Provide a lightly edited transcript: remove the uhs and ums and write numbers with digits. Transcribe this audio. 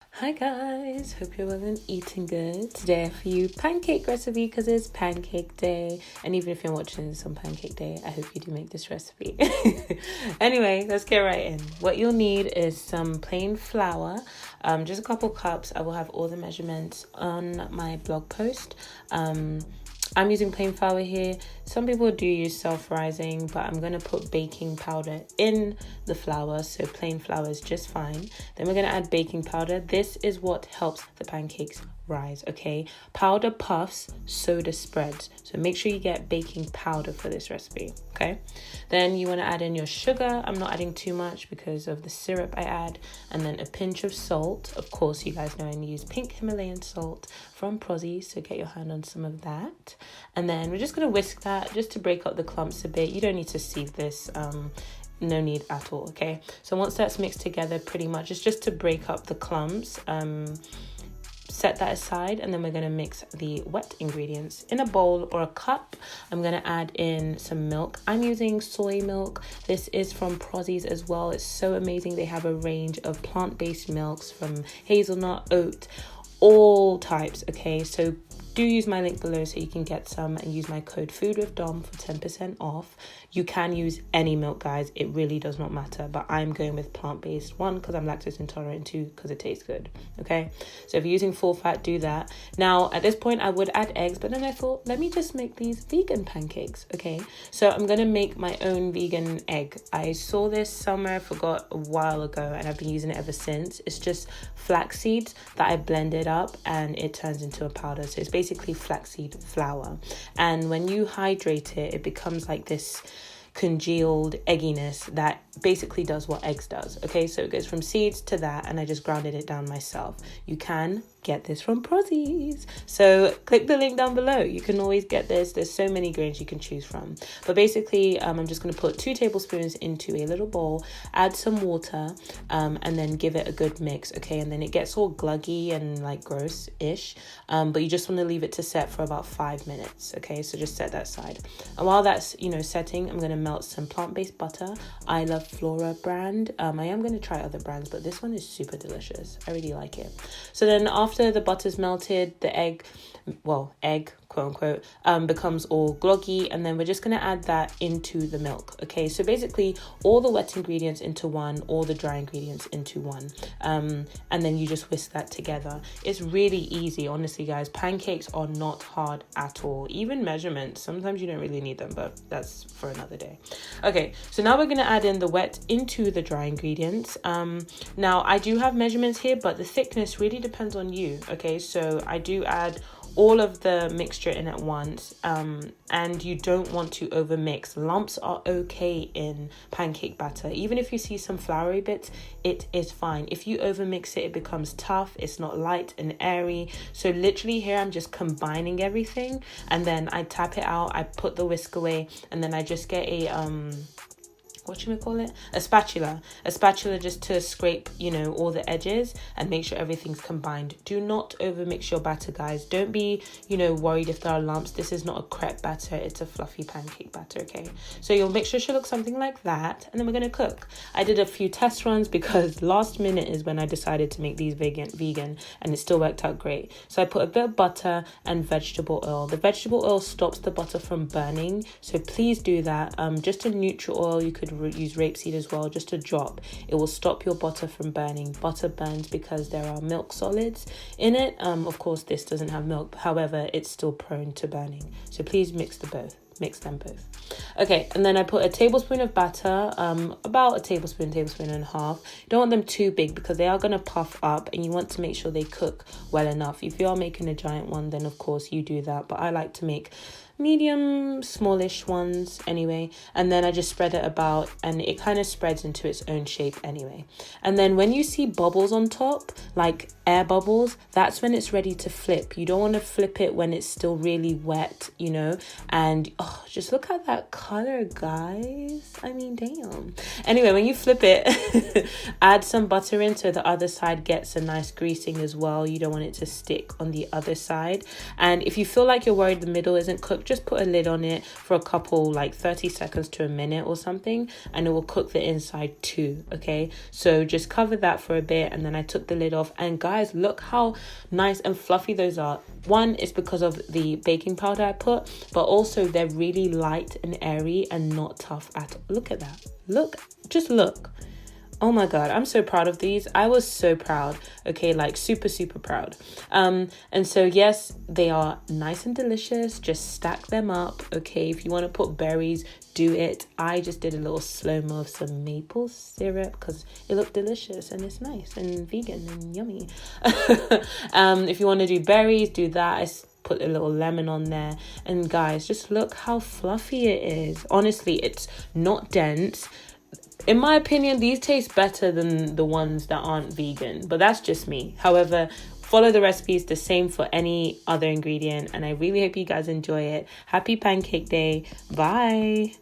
Hi guys, hope you're well and eating good. Today I have for you pancake recipe because it's pancake day, and even if you're watching this on pancake day, I hope you do make this recipe. Anyway, let's get right in. What you'll need is some plain flour, just a couple cups. I will have all the measurements on my blog post. I'm using plain flour here. Some people do use self-rising, but I'm going to put baking powder in the flour, so plain flour is just fine. Then we're going to add baking powder. This is what helps the pancakes rise, okay? Powder puffs, soda spreads. So make sure you get baking powder for this recipe, okay? Then you want to add in your sugar. I'm not adding too much because of the syrup I add. And then a pinch of salt. Of course, you guys know I use pink Himalayan salt from Prozzy, so get your hand on some of that. And then we're just going to whisk that just to break up the clumps a bit. You don't need to sieve this. No need at all, okay? So once that's mixed together, pretty much it's just to break up the clumps. Set that aside, and then we're going to mix the wet ingredients in a bowl or a cup. I'm going to add in some milk. I'm using soy milk. This is from Prozzy's as well. It's so amazing. They have a range of plant-based milks from hazelnut, oat, all types, okay? So do use my link below so you can get some and use my code FOODWITHDOM for 10% off. You can use any milk, guys. It really does not matter, but I'm going with plant-based, one because I'm lactose intolerant, two because it tastes good, okay? So if you're using full fat, do that. Now at this point I would add eggs, but then I thought, let me just make these vegan pancakes, okay? So I'm gonna make my own vegan egg. I saw this somewhere, I forgot, a while ago, and I've been using it ever since. It's just flax seeds that I blended up and it turns into a powder. So it's basically flaxseed flour, and when you hydrate it, it becomes like this congealed egginess that basically does what eggs does, okay? So it goes from seeds to that, and I just grounded it down myself. You can get this from Prozzy's, so click the link down below. You can always get this. There's so many grains you can choose from, but basically I'm just going to put 2 tablespoons into a little bowl, add some water, and then give it a good mix, okay? And then it gets all gluggy and like gross-ish, but you just want to leave it to set for about 5 minutes, okay? So just set that aside, and while that's setting, I'm going to melt some plant-based butter. I love Flora brand. I am going to try other brands, but this one is super delicious. I really like it. So then after the butter's melted, the egg quote unquote becomes all gloggy, and then we're just going to add that into the milk, okay? So basically all the wet ingredients into one, all the dry ingredients into one, and then you just whisk that together. It's really easy, honestly, guys. Pancakes are not hard at all. Even measurements, sometimes you don't really need them, but that's for another day. Okay, so now we're going to add in the wet into the dry ingredients. Now I do have measurements here, but the thickness really depends on you, okay? So I do add all of the mixture in at once, and you don't want to over mix. Lumps are okay in pancake batter. Even if you see some floury bits, it is fine. If you over mix it, it becomes tough. It's not light and airy. So literally here I'm just combining everything, and then I tap it out, I put the whisk away, and then I just get a a spatula just to scrape all the edges and make sure everything's combined. Do not over mix your batter, guys. Don't be worried if there are lumps. This is not a crepe batter, it's a fluffy pancake batter, okay? So your mixture should look something like that, and then we're going to cook. I did a few test runs because last minute is when I decided to make these vegan, and it still worked out great. So I put a bit of butter and vegetable oil. The vegetable oil stops the butter from burning, so please do that. Just a neutral oil. You could use rapeseed as well, just a drop. It will stop your butter from burning. Butter burns because there are milk solids in it. Of course this doesn't have milk, however it's still prone to burning, so please mix them both. Okay, and then I put a tablespoon of batter, about a tablespoon and a half. You don't want them too big because they are going to puff up, and you want to make sure they cook well enough. If you are making a giant one, then of course you do that, but I like to make medium, smallish ones anyway, and then I just spread it about, and it kind of spreads into its own shape anyway. And then when you see bubbles on top, like air bubbles, that's when it's ready to flip. You don't want to flip it when it's still really wet, and just look at that color, guys. I mean, damn. Anyway, when you flip it, add some butter in so the other side gets a nice greasing as well. You don't want it to stick on the other side. And if you feel like you're worried the middle isn't cooked just put a lid on it for a couple, like 30 seconds to a minute or something, and it will cook the inside too. Okay, so just cover that for a bit, and then I took the lid off, and guys, look how nice and fluffy those are. One is because of the baking powder I put, but also they're really light and airy and not tough at all. Look at that. Just look. Oh my god, I'm so proud of these. I was so proud. Okay, like super proud. And so yes, they are nice and delicious. Just stack them up. Okay, if you want to put berries, do it. I just did a little slow-mo of some maple syrup because it looked delicious and it's nice and vegan and yummy. If you want to do berries, do that. I put a little lemon on there, and guys, just look how fluffy it is. Honestly, it's not dense. In my opinion, these taste better than the ones that aren't vegan, but that's just me. However, follow the recipes the same for any other ingredient, and I really hope you guys enjoy it. Happy Pancake Day. Bye.